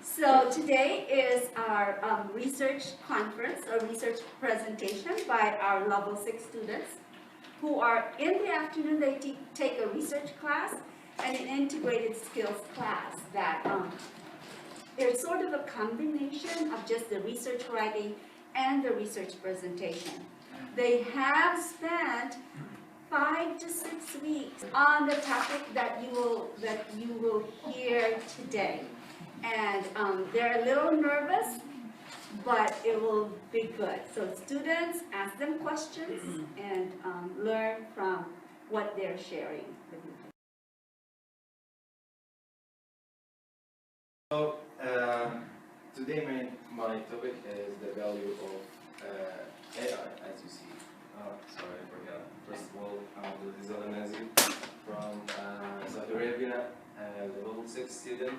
So today is our research conference, a research presentation by our level 6 students who are in the afternoon. They take a research class and an integrated skills class that it's sort of a combination of just the research writing and the research presentation. They have spent 5 to 6 weeks on the topic that you will hear today. And they're a little nervous, but it will be good. So students, ask them questions and learn from what they're sharing with you. So today my topic is the value of AI, as you see. Sorry, I forgot. First of all, I'm Abdul Nazi from Saudi Arabia, level 6 student.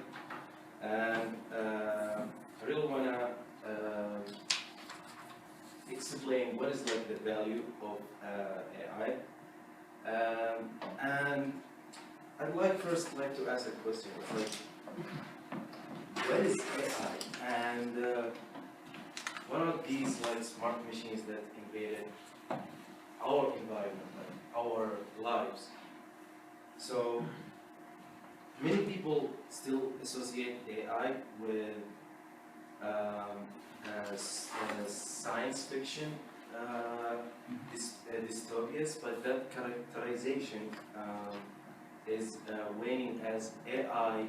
And I really want to explain what is like the value of AI. And I'd like first to ask a question, like, what is AI? And what are these like smart machines that invaded our environment, like our lives? So many people still associate AI with science fiction dystopias, but that characterization is waning as AI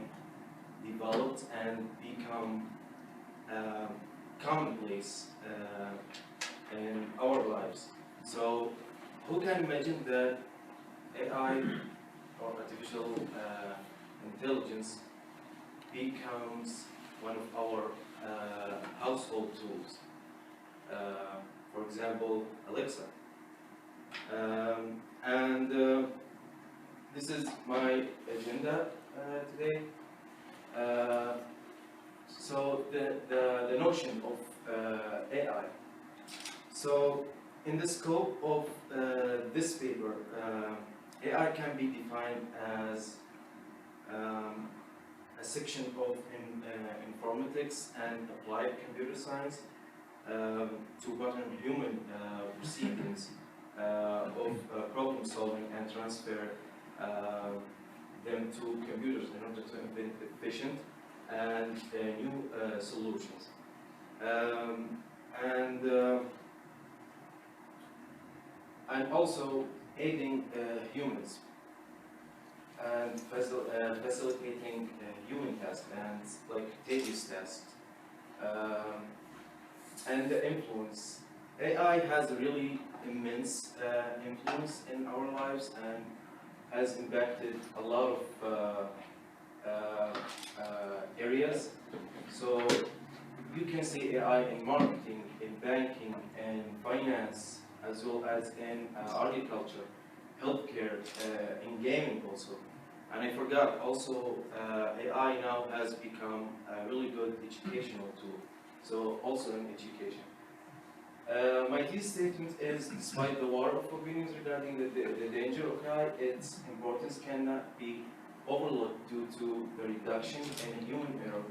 developed and become commonplace in our lives. So who can imagine that AI or artificial intelligence becomes one of our household tools? For example, Alexa. This is my agenda today. So the notion of AI. So in the scope of this paper, AI can be defined as a section of informatics and applied computer science to pattern human proceedings of problem solving and transfer them to computers in order to invent efficient and new solutions. And also aiding humans and facilitating human tasks and like tedious tasks. And the influence. AI has a really immense influence in our lives and has impacted a lot of areas. So you can see AI in marketing, in banking, in finance, as well as in agriculture, healthcare, in gaming also. And I forgot also AI now has become a really good educational tool. So also in education. My thesis statement is, despite the war of opinions regarding the danger of AI, its importance cannot be overlooked due to the reduction in human error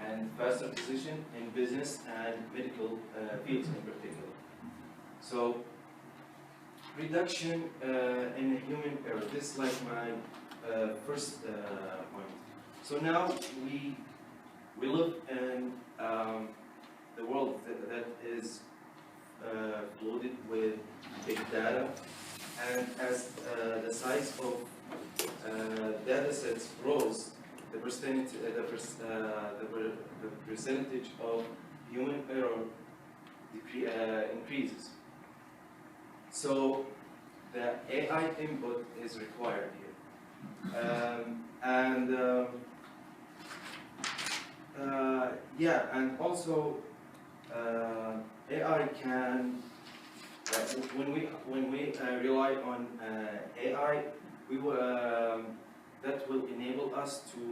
and faster decision in business and medical fields in particular. So, reduction in human error. This is like my first point. So now we live in the world that is loaded with big data, and as the size of data sets grows, the percentage of human error increases. So the AI input is required here, and also AI can, when we rely on AI, that will enable us to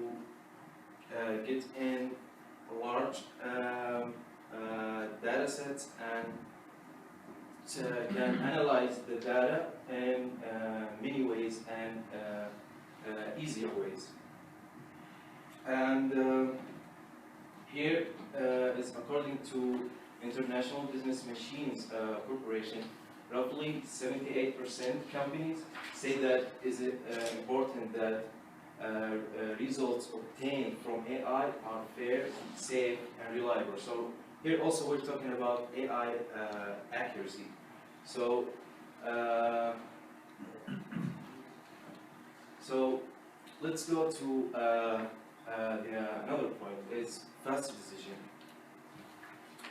get in large data sets and can analyze the data in many ways and easier ways. And here is according to International Business Machines Corporation, roughly 78% companies say that is it important that results obtained from AI are fair, safe, and reliable. So here also we're talking about AI accuracy. So let's go to another point. It's faster decision.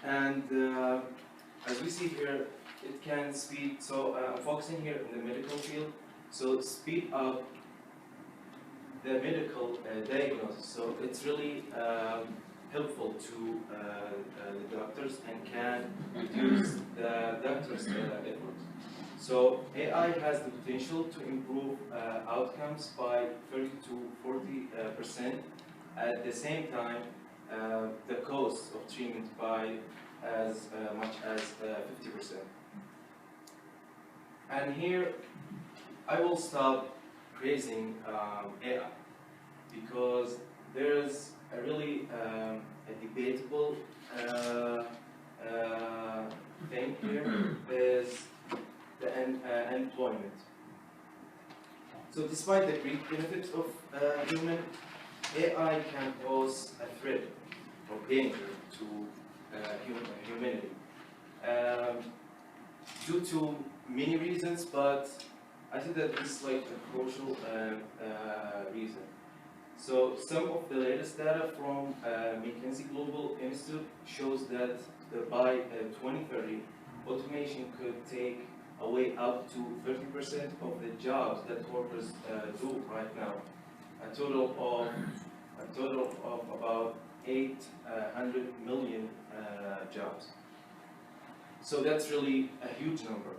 And as we see here, it can speed. So I'm focusing here in the medical field. So speed up the medical diagnosis. So it's really helpful to the doctors and can reduce the doctor's effort. So AI has the potential to improve outcomes by 30 to 40%. At the same time, the cost of treatment by as much as 50%. And here, I will stop praising AI because there's a really a debatable thing here is the employment. So despite the great benefits of human, AI can pose a threat or danger to humanity due to many reasons, but I think that this is like a crucial reason. So some of the latest data from McKinsey Global Institute shows that by 2030, automation could take away up to 30% of the jobs that workers do right now. A total of about 800 million jobs. So that's really a huge number.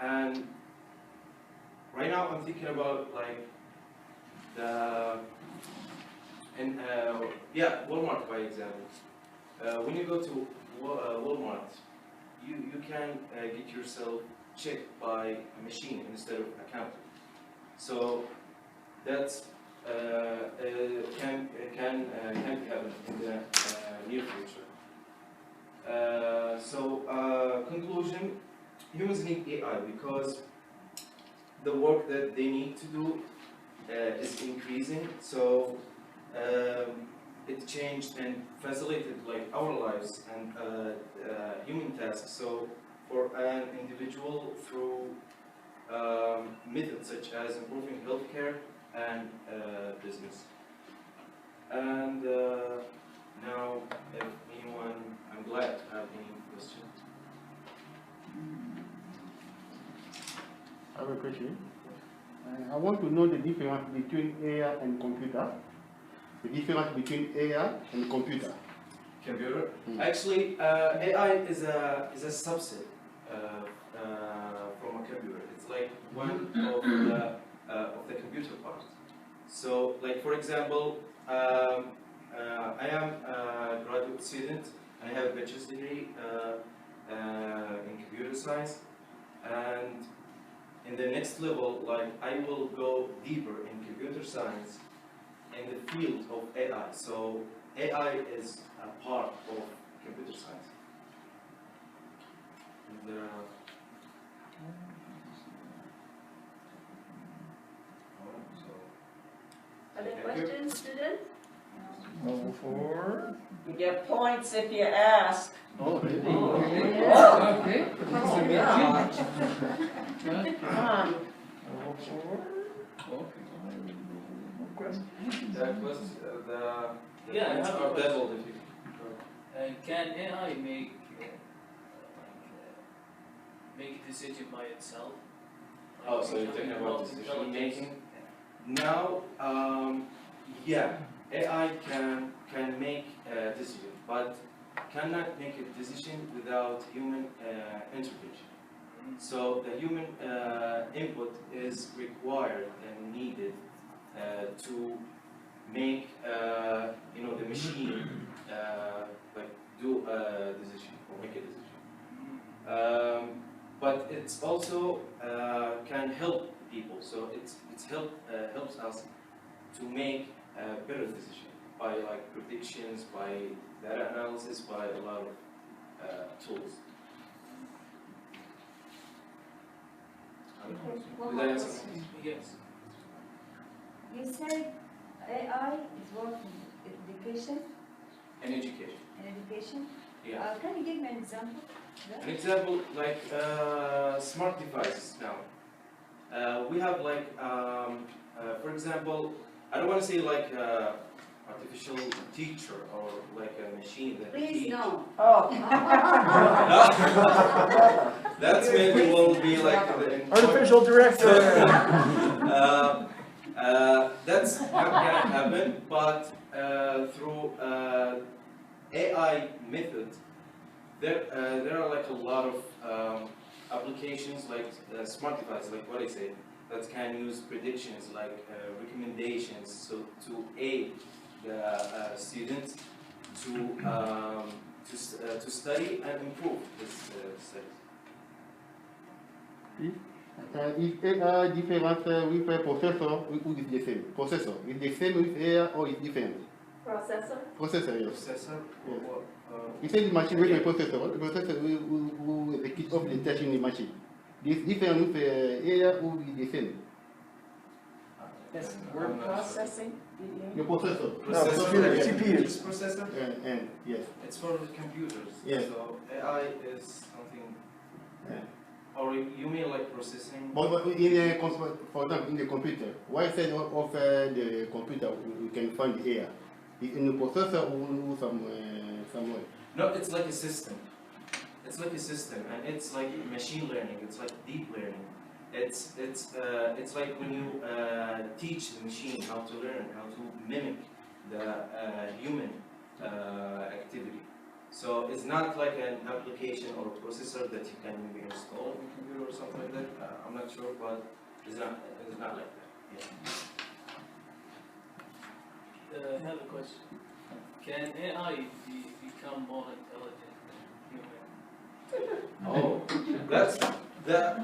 And right now I'm thinking about like Walmart, by example. When you go to Walmart, you can get yourself checked by a machine instead of a counter. So that's can happen in the near future. Conclusion: humans need AI because the work that they need to do is increasing. So it changed and facilitated like our lives and human tasks. So for an individual through methods such as improving healthcare and business. And now, if anyone, I'm glad to have any questions. I have a question. I want to know the difference between AI and computer. The difference between AI and computer. Computer. Actually, AI is a subset from a computer. It's like one of the computer parts. So, like for example, I am a graduate student. I have a bachelor's degree in computer science, and in the next level, like I will go deeper in computer science in the field of AI. So AI is a part of computer science. And, Other questions, students? No, for. You get points if you ask. Oh, really? Okay. Oh, God. Come on. that was the Yeah, I points have a are question. doubled if you. Can AI make make a decision by itself? Oh, so you're talking about decision making? Now, yeah, AI can make a decision, but cannot make a decision without human intervention. So the human input is required and needed to make the machine like do a decision or make a decision. But it's also can help people. So it's helps us to make a better decision by like predictions, by data analysis, by a lot of tools. One Did I more answer? question. Yes. You said AI is working in education And education. Yeah. Can you give me an example? An example, like smart devices now. We have like, for example, I don't want to say like artificial teacher or like a machine that Please teach. no. Oh. That's maybe will be like the Artificial director. That's not gonna happen, but through AI method, there are like a lot of applications like smart devices, like what I say, that can use predictions, like recommendations, so to aid the students to study and improve this study. Is AI different with a processor or is the same? Processor, is the same with AI or is different? Processor? Processor, yes. Processor, Yes. what? You say the machine with a processor. The processor will execute of the test in the machine. This different with AI or is the same? This word processing? The processor. Processor, CPU. Just processor. And yes. It's for computers. Yes. So AI is something. Or you mean like processing? But in a, for example, in the computer, why side of the computer we can find the AI? In the processor or somewhere? No, it's like a system. It's like a system, and it's like machine learning. It's like deep learning. It's like when you teach the machine how to learn, how to mimic the human activity. So it's not like an application or a processor that you can maybe install on a computer or something like that. I'm not sure, but it's not like that. Yeah. I have a question. Can AI become more intelligent than human? Oh,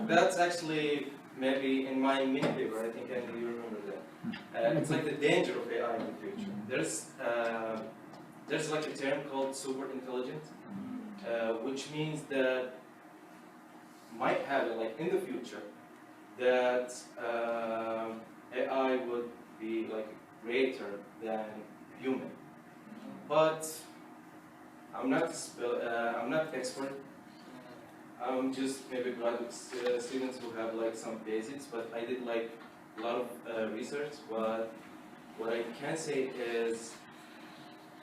that's actually maybe in my mini paper. I think Andy, you remember that. It's like the danger of AI in the future. There's like a term called super intelligent, which means that might happen like in the future that AI would be like greater than human. But I'm not expert. I'm just maybe graduate students who have like some basics, but I did like a lot of research. But what I can say is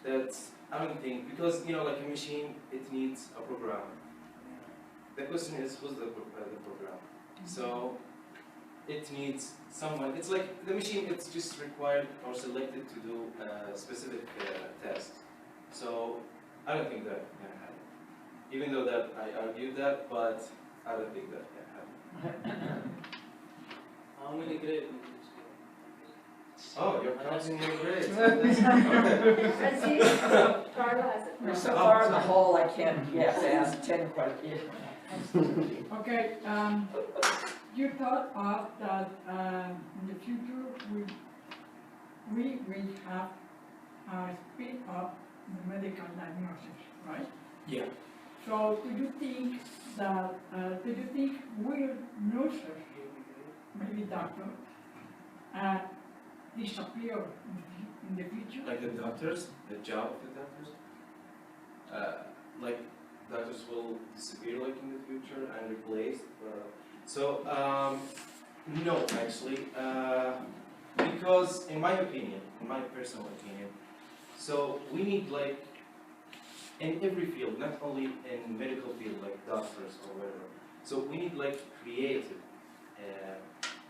that I don't think, because like a machine, it needs a programmer. The question is, who's the programmer? So it needs someone. It's like the machine, it's just required or selected to do a specific task. So I don't think that can happen. Even though that I argued that, but I don't think that can happen. How many grades? Oh, you're counting your grades. Carla has it. We're so far in the hole, I can't ask 10 questions. Okay, you thought of that in the future we will have speed up the medical diagnosis, right? Yeah. So do you think that will nurses, maybe doctors, disappear in the future? Like the doctors, the job of the doctors? Like doctors will disappear like in the future and replaced? No, actually. Because in my opinion, in my personal opinion, so we need like, in every field, not only in medical field like doctors or whatever, so we need like creative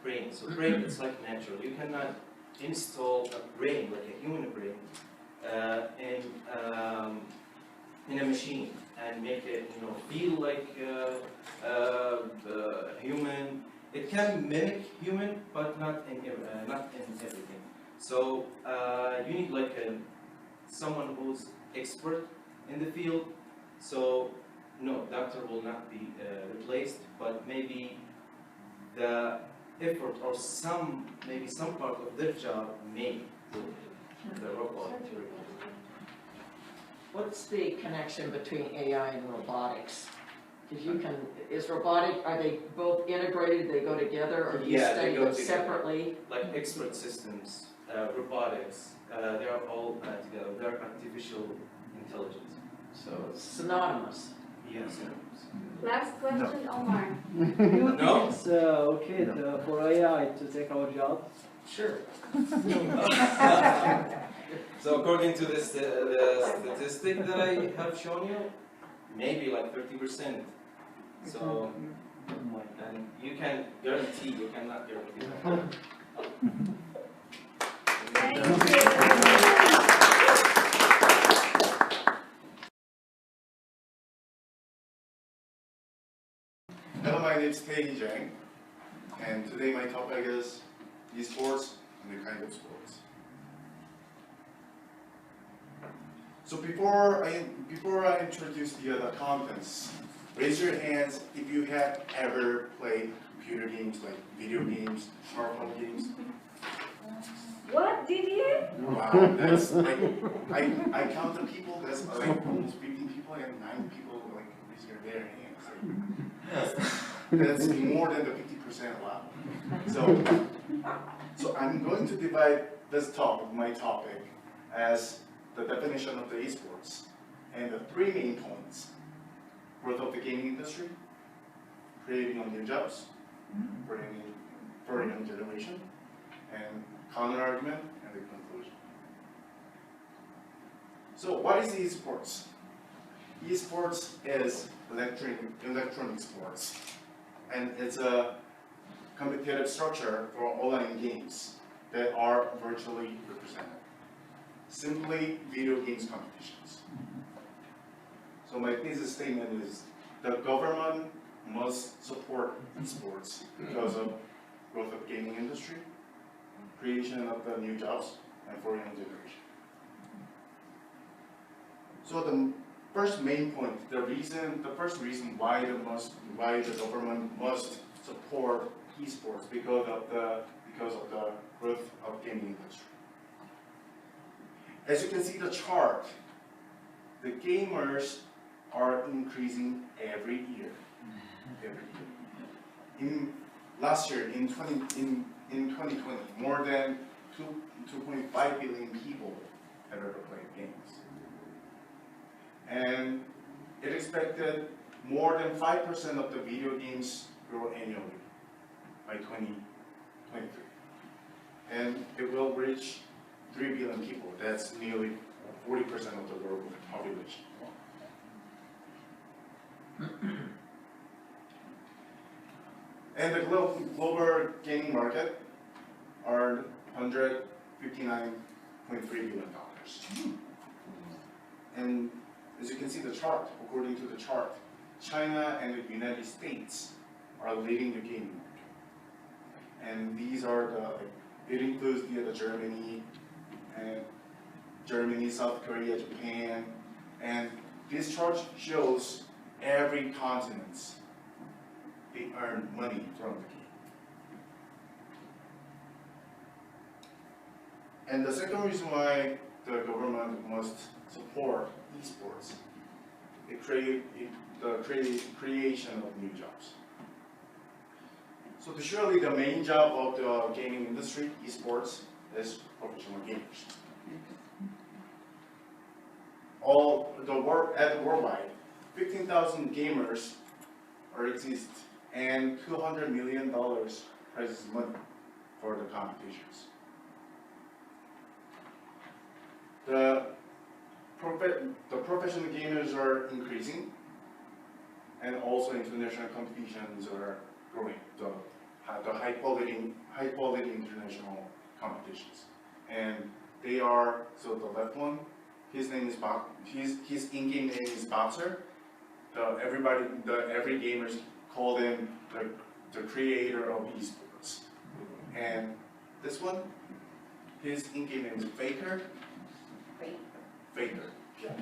brain. So brain is like natural. You cannot install a brain, like a human brain, in a machine and make it, feel like human. It can mimic human, but not in everything. So you need like someone who's expert in the field. So no, doctor will not be replaced, but maybe the effort or maybe some part of their job may the robot. What's the connection between AI and robotics? Because is robotic, are they both integrated, they go together, or do you Yeah, they study go them together. separately? Like expert systems, robotics, they are all together. They are artificial intelligence. So it's synonymous. Yes. Last question, Omar. No? It's okay for AI to take our job. Sure. So according to this, the statistic that I have shown you, maybe like 30%. So, and you can guarantee, you cannot guarantee that. Thank you. Hello, my name is Tae Jang, and today my topic is esports and the kind of sports. So before I introduce the other contents, raise your hands if you have ever played computer games like video games, smartphone games. What did you? Wow, that's like I count the people. That's like almost 15 people and 9 people like raising their hands. That's more than the 50% allowed. So I'm going to divide my topic, as the definition of the esports and the 3 main points: growth of the gaming industry, creating of new jobs for a young generation, and counter argument and the conclusion. So what is esports? Esports is electronic sports, and it's a competitive structure for online games that are virtually represented. Simply video games competitions. So my thesis statement is the government must support esports because of growth of gaming industry, creation of the new jobs, and for young generation. So the first main point, the first reason why the government must support esports because of the growth of gaming industry. As you can see the chart, the gamers are increasing every year. Last year, in 2020, more than 2.5 billion people have ever played games. And it expected more than 5% of the video games grow annually by 2023. And it will reach 3 billion people. That's nearly 40% of the world population. And the global gaming market are $159.3 billion. And as you can see the chart, according to the chart, China and the United States are leading the gaming market. And these are it includes the Germany, South Korea, Japan, and this chart shows every continent they earn money from the game. And the second reason why the government must support esports, the creation of new jobs. So surely the main job of the gaming industry, esports, is professional gamers. Worldwide, 15,000 gamers exist, and $200 million prizes money for the competitions. The professional gamers are increasing, and also international competitions are growing. The high quality international competitions, and they are, so the left one, his name is Bob. His in-game name is Boxer. Every gamers call him the creator of esports. And this one, his in-game name is Faker. Faker. Yeah.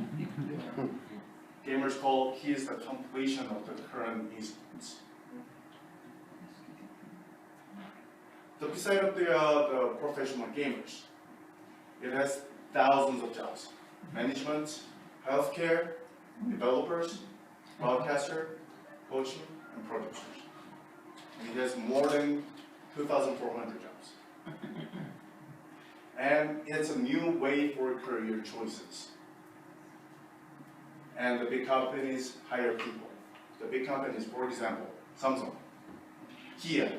Gamers call he is the completion of the current esports. So beside of the professional gamers, it has thousands of jobs. Management, healthcare, developers, broadcaster, coaching, and producers. And it has more than 2,400 jobs. And it's a new way for career choices. And the big companies hire people. The big companies, for example, Samsung, Kia,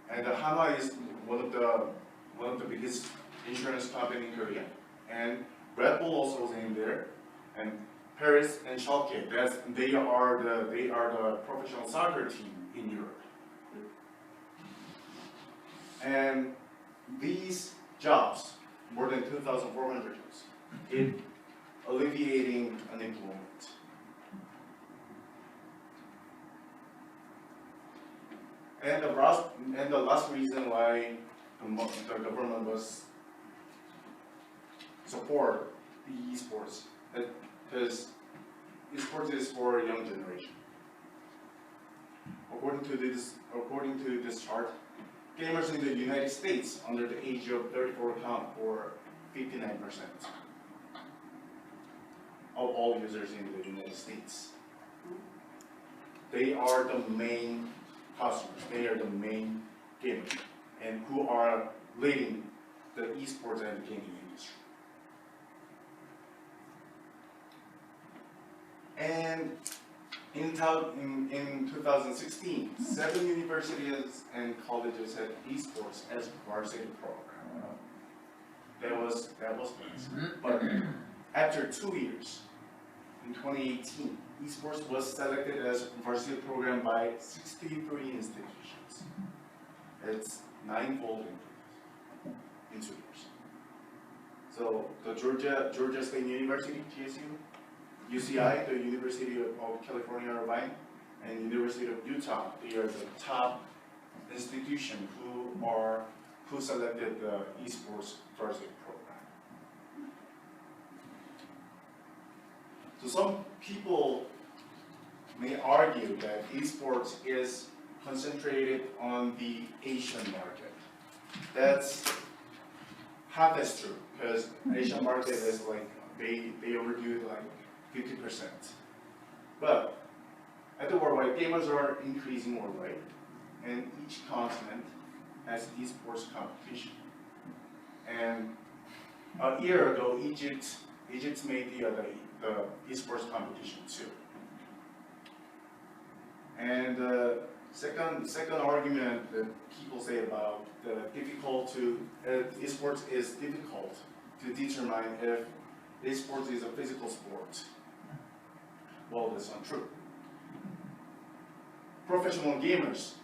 and Hanwha is one of the biggest insurance company in Korea. And Red Bull also is in there, and Paris and Schalke. They are the professional soccer team in Europe. And these jobs, more than 2,400 jobs, it alleviating unemployment. And the last reason why the government was support the esports, because esports is for a young generation. According to this chart, gamers in the United States under the age of 34 account for 59% of all users in the United States. They are the main customers, they are the main gamers, and who are leading the esports and the gaming industry. And in 2016, 7 universities and colleges had esports as varsity program. That was nice. But after 2 years, in 2018, esports was selected as varsity program by 63 institutions. It's 9-fold in 2 years. So the Georgia State University, GSU, UCI, the University of California, Irvine, and University of Utah, they are the top institution who selected the esports varsity program. So some people may argue that esports is concentrated on the Asian market. That's half as true, because Asian market is like they overdo like 50%. But at the worldwide, gamers are increasing worldwide, and each continent has esports competition. And a year ago, Egypt made the esports competition too. And the second argument that people say about the esports is difficult to determine if esports is a physical sport. Well, that's not true. Professional gamers,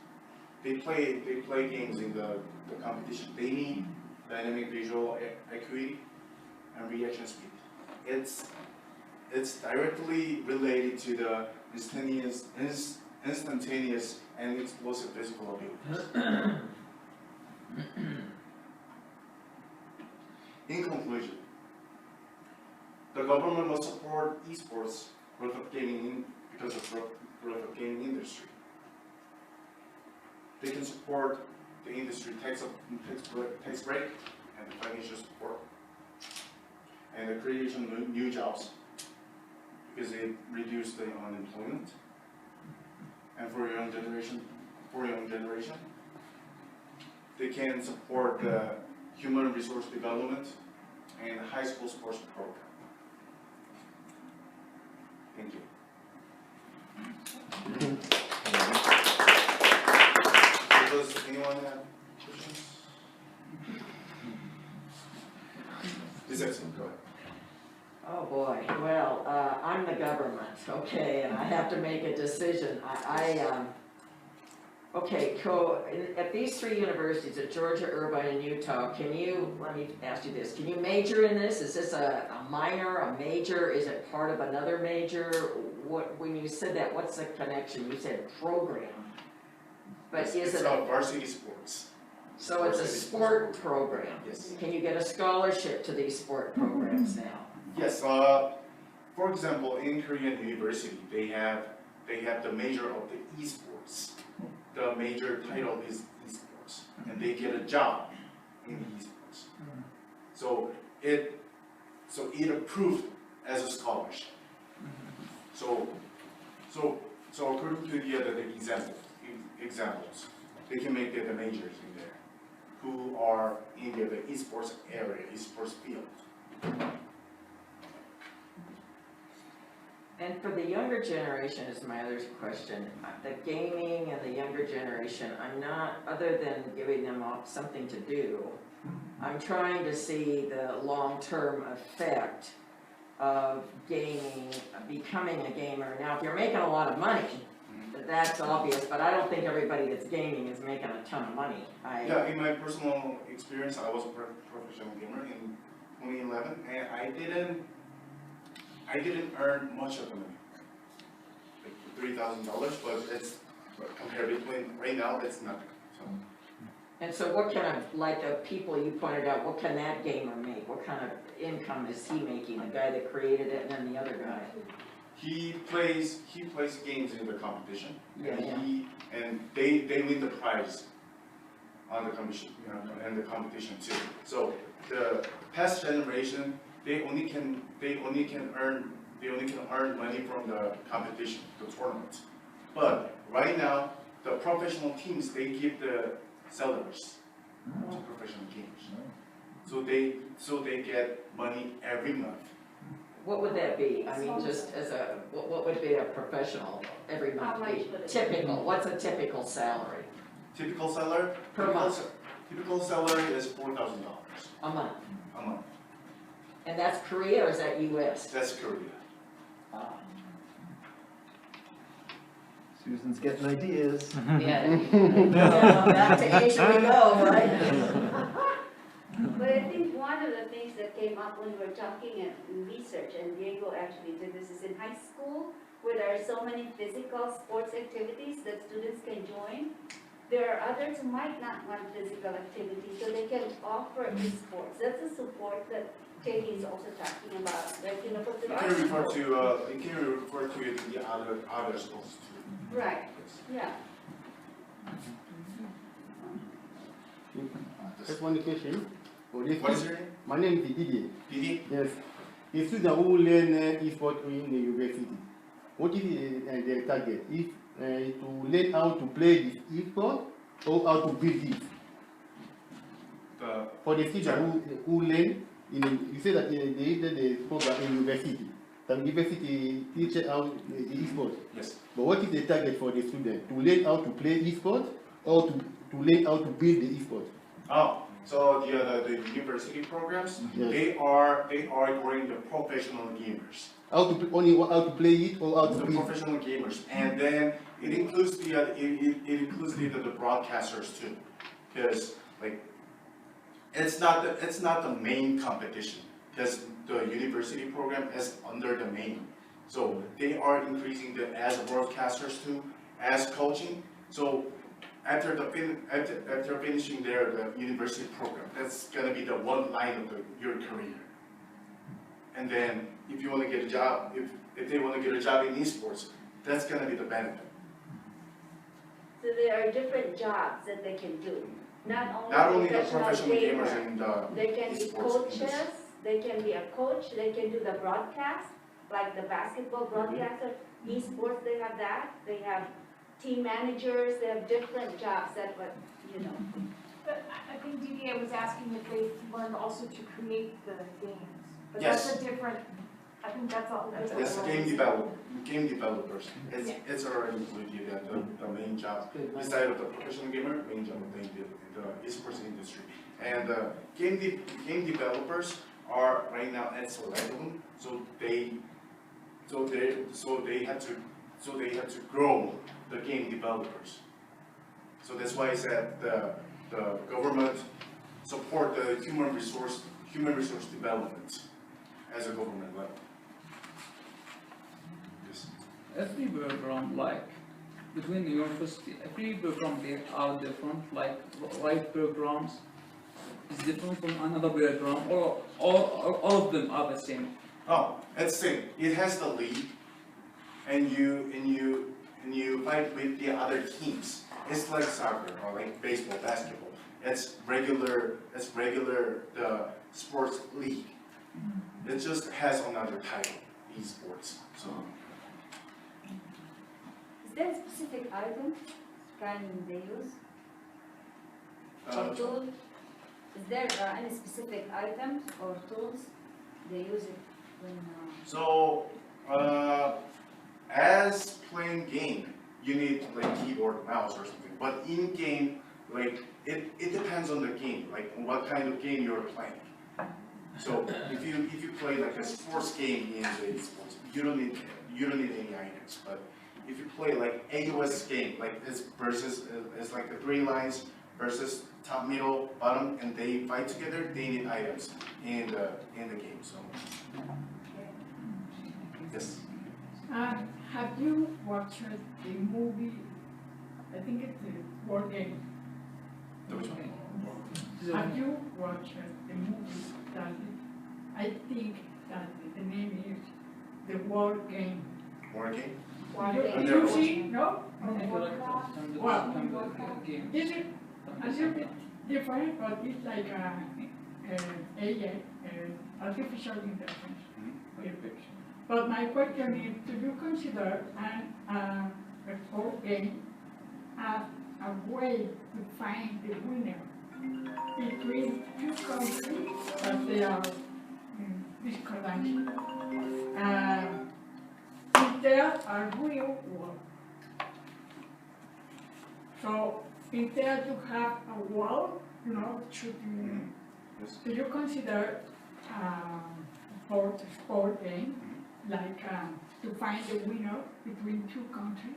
they play games in the competition. They need dynamic visual acuity and reaction speed. It's directly related to the instantaneous and explosive physical abilities. In conclusion, the government must support esports growth of gaming because of growth of gaming industry. They can support the industry tax break and the financial support, and the creation of new jobs because they reduce the unemployment. And for young generation, they can support the human resource development and high school sports program. Thank you. Does anyone have questions? Is that go ahead. Oh boy, well, I'm the government, okay, and I have to make a decision. At these 3 universities, at Georgia, Irvine, and Utah, let me ask you this, can you major in this? Is this a minor, a major? Is it part of another major? When you said that, what's the connection? You said program, but It's varsity sports. So it's a sport program? Yes. Can you get a scholarship to these sport programs now? Yes. For example, in Korean university, they have the major of the esports. The major title is esports, and they get a job in esports. So it so it approved as a scholarship. So according to the examples, they can make the majors in there who are in the esports area, esports field. And for the younger generation is my other question. The gaming and the younger generation, I'm not, other than giving them something to do, I'm trying to see the long-term effect of gaming, becoming a gamer. Now, if you're making a lot of money, that's obvious, but I don't think everybody that's gaming is making a ton of money. Yeah, in my personal experience, I was a professional gamer in 2011, and I didn't earn much of the money, like $3,000, but it's compared between right now, it's nothing. So. And so what kind of, like the people you pointed out, what can that gamer make? What kind of income is he making? The guy that created it and then the other guy? He plays games in the competition. Yeah, And they win the prize on the competition, and the competition too. So the past generation, they only can earn money from the competition, the tournament. But right now, the professional teams, they give the salaries to professional teams. So they get money every month. What would that be? I mean, just as a, what would be a professional every month be? Typical, what's a typical salary? Typical salary? Per month? Typical salary is $4,000. A month? A month. And that's Korea or is that US? That's Korea. Susan's getting ideas. Yeah. Back to Asia we go, right? But I think one of the things that came up when we were talking in research, and Diego actually did this, is in high school, where there are so many physical sports activities that students can join. There are others who might not want physical activity, so they can offer esports. That's a support that Katie is also talking about. Like, for the You can refer to the other sports too. Right. Yeah. Just one question. What is your name? My name is Didier. Didi? Yes. A student who learn e-sport in the university, what is their target? If to learn how to play this e-sport or how to build it? For the student who learn, you say that they did the program in university. The university teaches how the e-sport. Yes. But what is the target for the student? To learn how to play e-sport or to learn how to build the e-sport? Oh, so the university programs, Yes. they are growing the professional gamers. Only how to play it or how to The build it? professional gamers, and then it includes the broadcasters too, because like it's not the main competition, because the university program is under the main, so they are increasing the as broadcasters too, as coaching. So after finishing the university program, that's gonna be the one line of your career. And then if you want to get a job, if they want to get a job in esports, that's gonna be the benefit. So there are different jobs that they can do. Not Not only the professional professional gamer. gamers in the They can be esports coaches, industry. they can be a coach, they can do the broadcast, like the basketball broadcaster, esports, they have that. They have team managers, they have different jobs that, But I think DDA was asking if they learned also to create the games. But Yes. that's a different, I think that's all. Yes, game developers. It's already included the main job. Besides the professional gamer, main job in the esports industry. And game developers are right now at Selectum, so they have to grow the game developers. So that's why I said the government support the human resource development as a government level. Yes. Every program, like between the university, every program they are different, like right programs is different from another program, or all of them are the same. Oh, it's the same. It has the league, and you fight with the other teams. It's like soccer or like baseball, basketball. It's regular the sports league. It just has another title, esports. So Is there a specific item can they use? uh, Or tool? Is there any specific items or tools they use it when? so as playing game, you need like keyboard, mouse, or something. But in game, like it depends on the game, like what kind of game you're playing. So if you play like a sports game in the esports, you don't need any items. But if you play like AOS game, like this versus it's like the 3 lines versus top, middle, bottom, and they fight together, they need items in the game. So yes. Have you watched the movie? I think it's a war game. Which one? Have you watched the movie that I think that the name is The War Game? War game? Did you see? No? Okay. Well, game. this is a little bit different, but it's like AI, artificial intelligence. But my question is, do you consider a sport game as a way to find the winner between two countries that they are discordant? Instead a real war. So instead you have a wall, shooting. Yes. Do you consider sport game like to find the winner between two countries?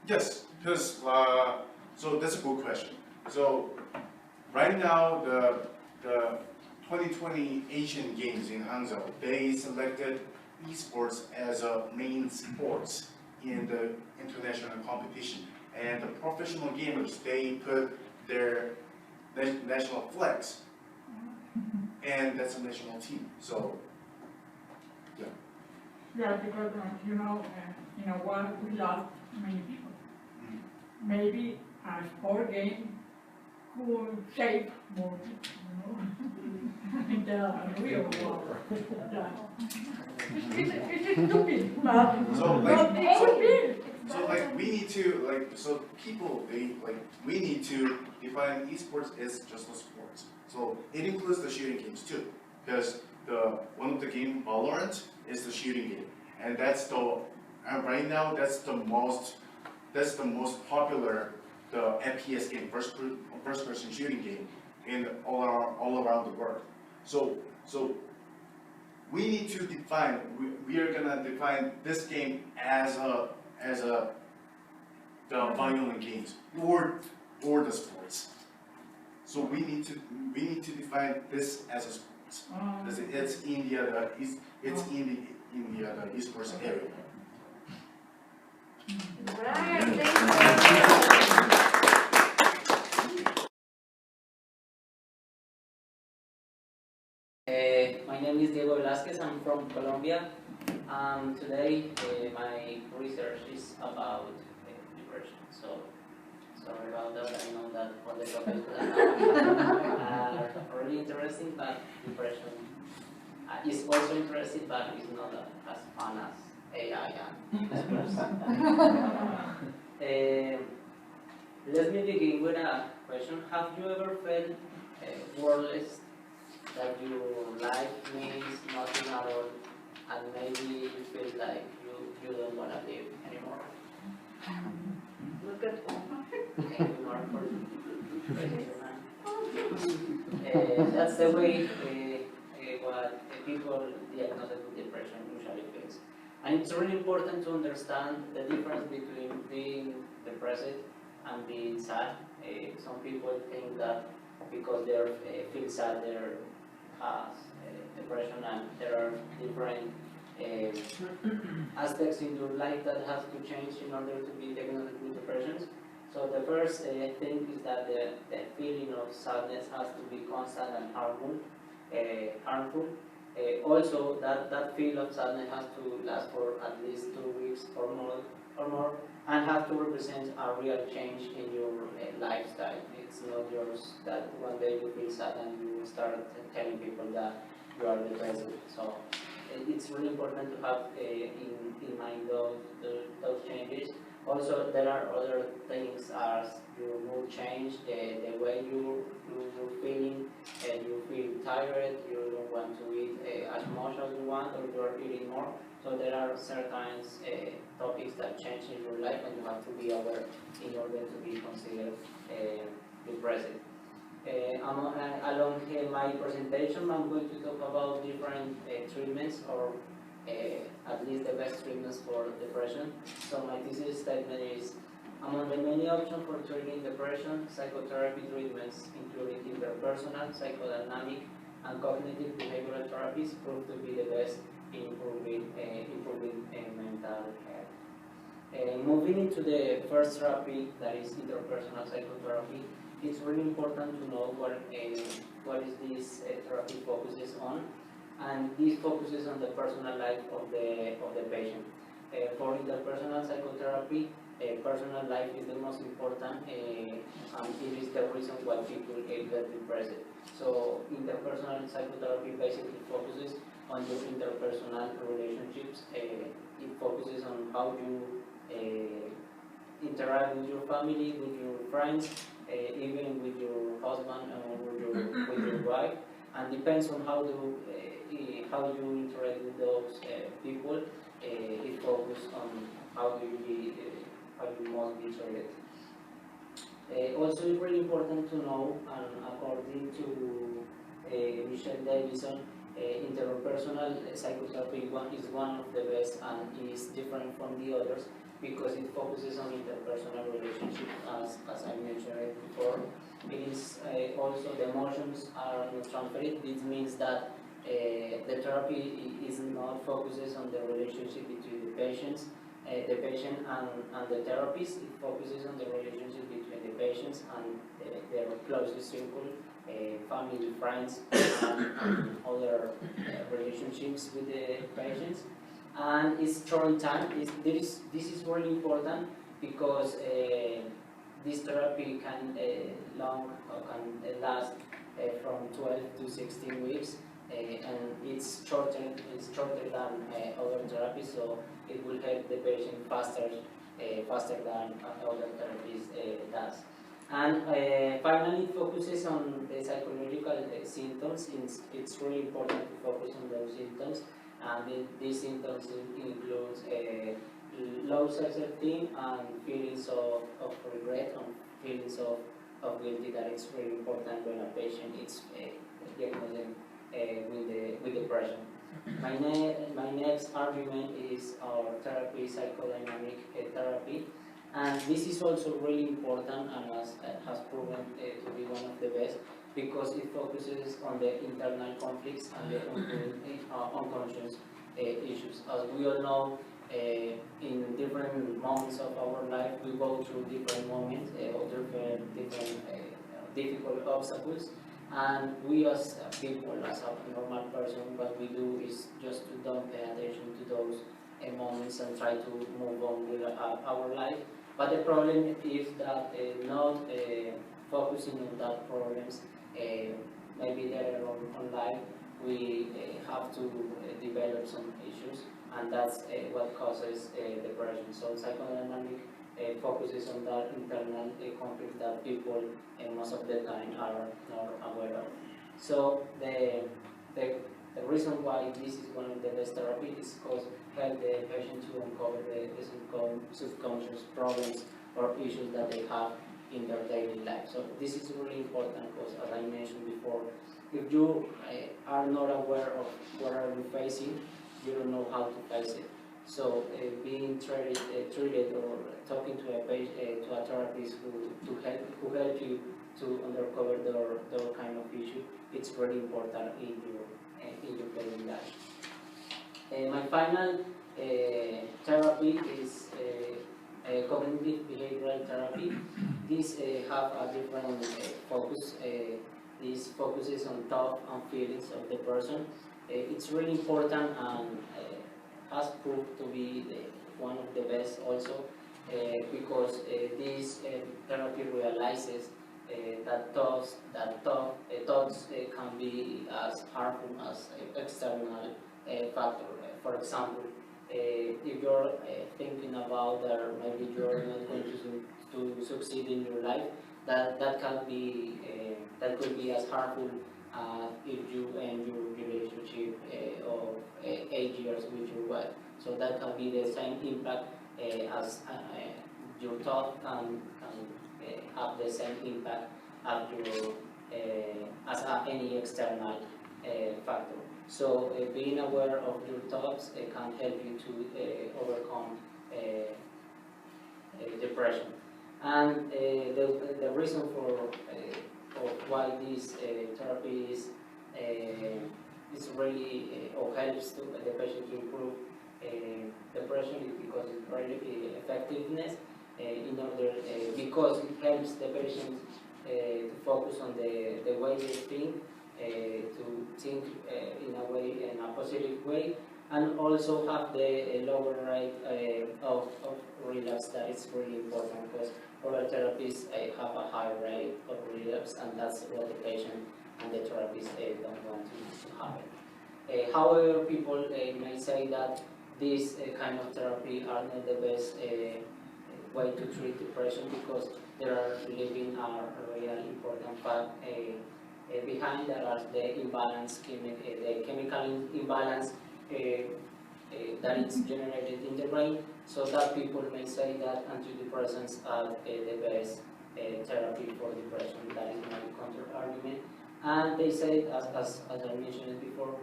Yes, because so that's a good question. So right now the 2020 Asian Games in Hangzhou, they selected esports as a main sports in the international competition, and the professional gamers, they put their national flags, and that's a national team. So yeah. Yeah, because in a war we lost many people. Maybe a sport game could save more people, in the real war. Yeah. It's stupid, but So it could be. So like we need to people we need to define esports as just a sport. So it includes the shooting games too, because one of the game Valorant is the shooting game, and that's right now that's the most popular FPS game, first person shooting game in all around the world. So we need to define. We are gonna define this game as the violent games or the sports. So we need to define this as a sports. Because it's in the esports area. Right, thank you. My name is Diego Velasquez. I'm from Colombia. Today, my research is about depression. So, sorry about that. I know that all the topics are really interesting, but depression is also interesting, but it's not as fun as AI and experts. Let me begin with a question. Have you ever felt worthless, that your life means nothing at all, and maybe you feel like you don't want to live anymore? Look at Thank you, Mark, for raising your hand. That's the way what people diagnosed with depression usually feels. And it's really important to understand the difference between being depressed and being sad. Some people think that because they feel sad, they're depression, and there are different aspects in your life that have to change in order to be diagnosed with depression. So the first thing is that the feeling of sadness has to be constant and harmful. Also, that feel of sadness has to last for at least 2 weeks or more, and have to represent a real change in your lifestyle. It's not just that one day you feel sad and you start telling people that you are depressed. So it's really important to have in mind those changes. Also, there are other things as your mood change, the way you're feeling, you feel tired, you don't want to eat as much as you want, or you're eating more. So there are certain topics that change in your life, and you have to be aware in order to be considered depressed. Along my presentation, I'm going to talk about different treatments, or at least the best treatments for depression. So my thesis statement is, among the many options for treating depression, psychotherapy treatments, including interpersonal, psychodynamic, and cognitive behavioral therapies, prove to be the best in improving mental health. Moving into the first therapy, that is interpersonal psychotherapy, it's really important to know what is this therapy focuses on, and this focuses on the personal life of the patient. For interpersonal psychotherapy, personal life is the most important, and it is the reason why people get depressed. So interpersonal psychotherapy basically focuses on your interpersonal relationships. It focuses on how you interact with your family, with your friends, even with your husband or with your wife, and depends on how you interact with those people. It focuses on how you must be treated. Also, it's really important to know, and according to Michelle Davison, interpersonal psychotherapy is one of the best and is different from the others because it focuses on interpersonal relationships, as I mentioned before. It is also the emotions are not transferred. This means that the therapy is not focuses on the relationship between the patient and the therapist. It focuses on the relationship between the patients and their closest circle, family, friends, and other relationships with the patients. And it's short in time. This is really important because this therapy can last from 12 to 16 weeks, and it's shorter than other therapies, so it will help the patient faster than other therapies does. And finally, it focuses on the psychological symptoms. It's really important to focus on those symptoms, and these symptoms include low self-esteem and feelings of regret and feelings of guilty. That it's really important when a patient is diagnosed with depression. My next argument is our therapy, psychodynamic therapy, and this is also really important and has proven to be one of the best because it focuses on the internal conflicts and the unconscious issues. As we all know, in different moments of our life, we go through different moments or different difficult obstacles. And we as people, as a normal person, what we do is just to don't pay attention to those moments and try to move on with our life. But the problem is that not focusing on that problems, maybe later on life, we have to develop some issues, and that's what causes depression. So psychodynamic focuses on that internal conflict that people most of the time are not aware of. So the reason why this is one of the best therapies is because help the patient to uncover the subconscious problems or issues that they have in their daily life. So this is really important because, as I mentioned before, if you are not aware of what are you facing, you don't know how to face it. So being treated or talking to a therapist who help you to uncover their kind of issue, it's very important in your daily life. My final therapy is cognitive behavioral therapy. These have a different focus. This focuses on thought and feelings of the person. It's really important and has proved to be one of the best also because this therapy realizes thoughts can be as harmful as external factor. For example, if you're thinking about that maybe you're not going to succeed in your life, that could be as harmful if you end your relationship of 8 years with your wife. So that can be the same impact as your thought can have the same impact as any external factor. So being aware of your thoughts can help you to overcome depression. And the reason for why this therapy is really or helps the patient to improve depression is because it's very effectiveness in order because it helps the patient to focus on the way they think, to think in a positive way, and also have the lower rate of relapse. That is really important because other therapies have a high rate of relapse, and that's what the patient and the therapist don't want to happen. However, people may say that this kind of therapy are not the best way to treat depression because there are living a really important fact behind that are the imbalance, the chemical imbalance that is generated in the brain, so that people may say that antidepressants are the best therapy for depression. That is my counter argument. And they say, as I mentioned before,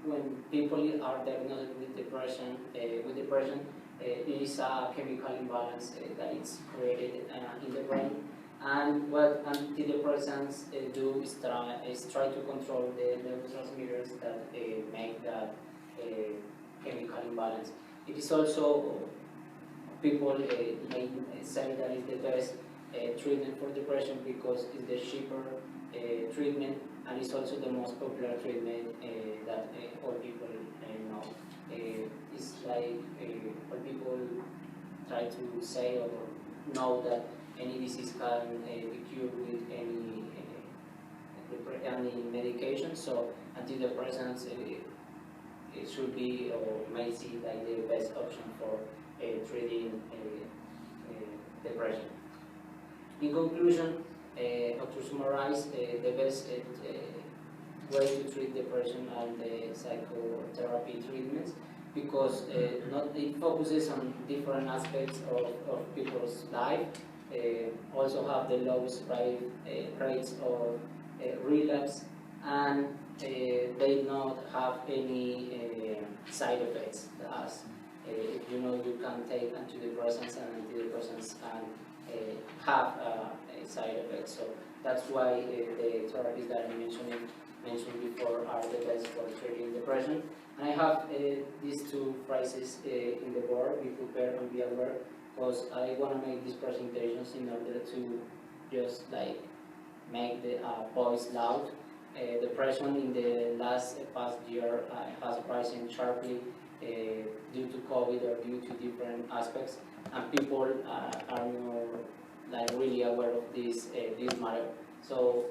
when people are diagnosed with depression, it is a chemical imbalance that is created in the brain. And what antidepressants do is try to control the neurotransmitters that make that chemical imbalance. It is also, people may say that it's the best treatment for depression because it's the cheaper treatment, and it's also the most popular treatment that all people know. It's like all people try to say or know that any disease can be cured with any medication, so antidepressants it should be or may see like the best option for treating depression. In conclusion, or to summarize, the best way to treat depression and the psychotherapy treatments, because it focuses on different aspects of people's life, also have the lowest rates of relapse, and they not have any side effects. As you know, you can take antidepressants, and antidepressants can have side effects. So that's why the therapies that I mentioned before are the best for treating depression. And I have these two phrases in the board: be prepared and be aware, because I want to make these presentations in order to just like make the voice loud. Depression in the past year has risen sharply due to COVID or due to different aspects, and people are more like really aware of this matter. So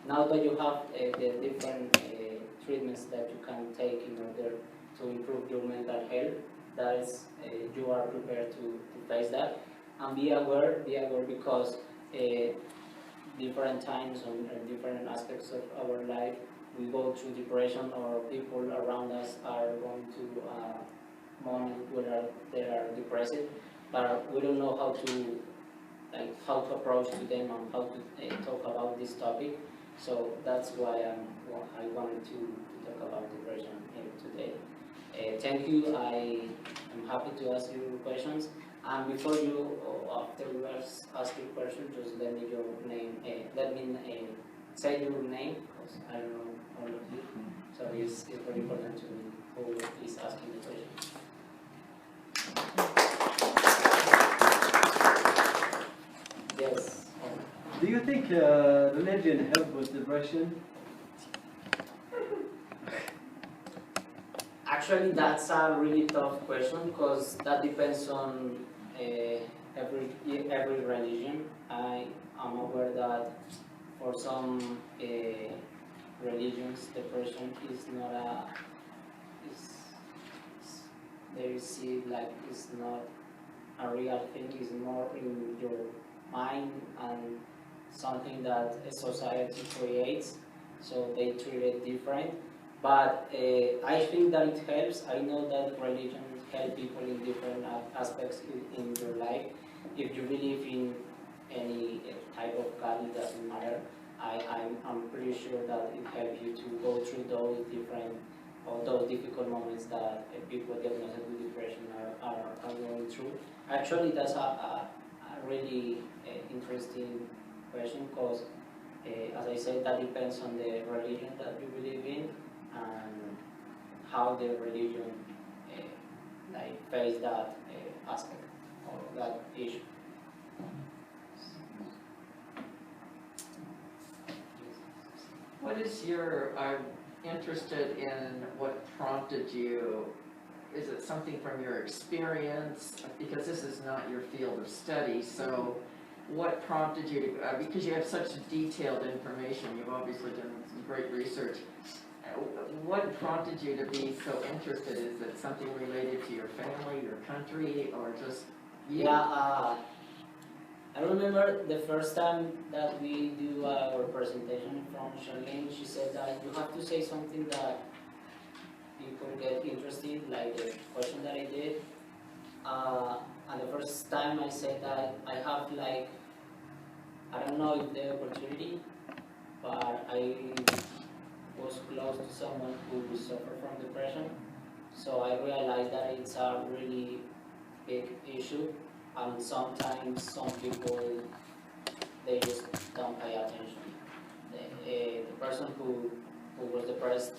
now that you have the different treatments that you can take in order to improve your mental health, that is, you are prepared to face that, and be aware because different times and different aspects of our life we go through depression, or people around us are going to a moment where they are depressed, but we don't know how to approach to them and how to talk about this topic. So that's why I wanted to talk about depression today. Thank you. I am happy to ask you questions. And before you, or after you ask your question, just let me your name. Let me say your name, because I don't know all of you. So it's very important to me who is asking the question. Yes. Do you think religion helps with depression? Actually, that's a really tough question because that depends on every religion. I'm aware that for some religions, depression is not they see like it's not a real thing, it's more in your mind and something that a society creates, so they treat it different. But I think that it helps. I know that religion helps people in different aspects in your life. If you believe in any type of God, it doesn't matter. I'm pretty sure that it helps you to go through those different or those difficult moments that people diagnosed with depression are going through. Actually, that's a really interesting question because, as I said, that depends on the religion that you believe in and how the religion like face that aspect or that issue. What is your, I'm interested in what prompted you, is it something from your experience? Because this is not your field of study, so what prompted you to, because you have such detailed information, you've obviously done some great research. What prompted you to be so interested? Is it something related to your family, your country, or just you? Yeah, I remember the first time that we do our presentation from Charlene, she said that you have to say something that people get interested, like the question that I did. And the first time I said that I have like, I don't know if the opportunity, but I was close to someone who suffered from depression. So I realized that it's a really big issue. And sometimes some people, they just don't pay attention. The person who was depressed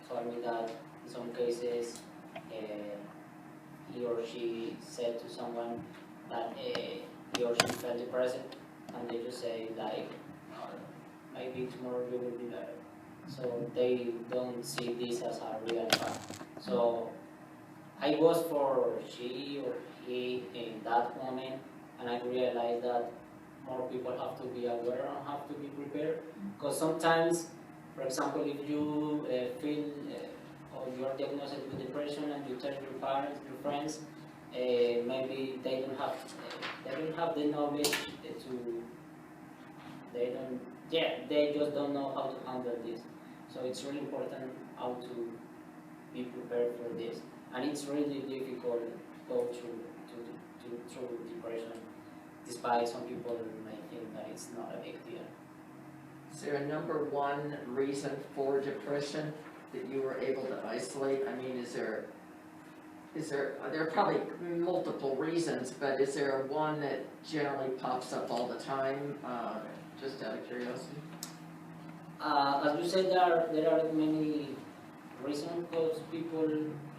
told me that in some cases he or she said to someone that he or she felt depressed, and they just say like, oh, maybe tomorrow you will be better. So they don't see this as a real fact. So I was for she or he in that moment, and I realized that more people have to be aware and have to be prepared. Because sometimes, for example, if you feel or you're diagnosed with depression and you tell your parents, your friends, maybe they don't have the knowledge they just don't know how to handle this. So it's really important how to be prepared for this. And it's really difficult to go through depression, despite some people may think that it's not a big deal. Is there a number one reason for depression that you were able to isolate? I mean, there are probably multiple reasons, but is there one that generally pops up all the time, just out of curiosity? As you said, there are many reasons because people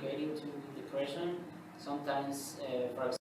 get into depression. Sometimes, for example,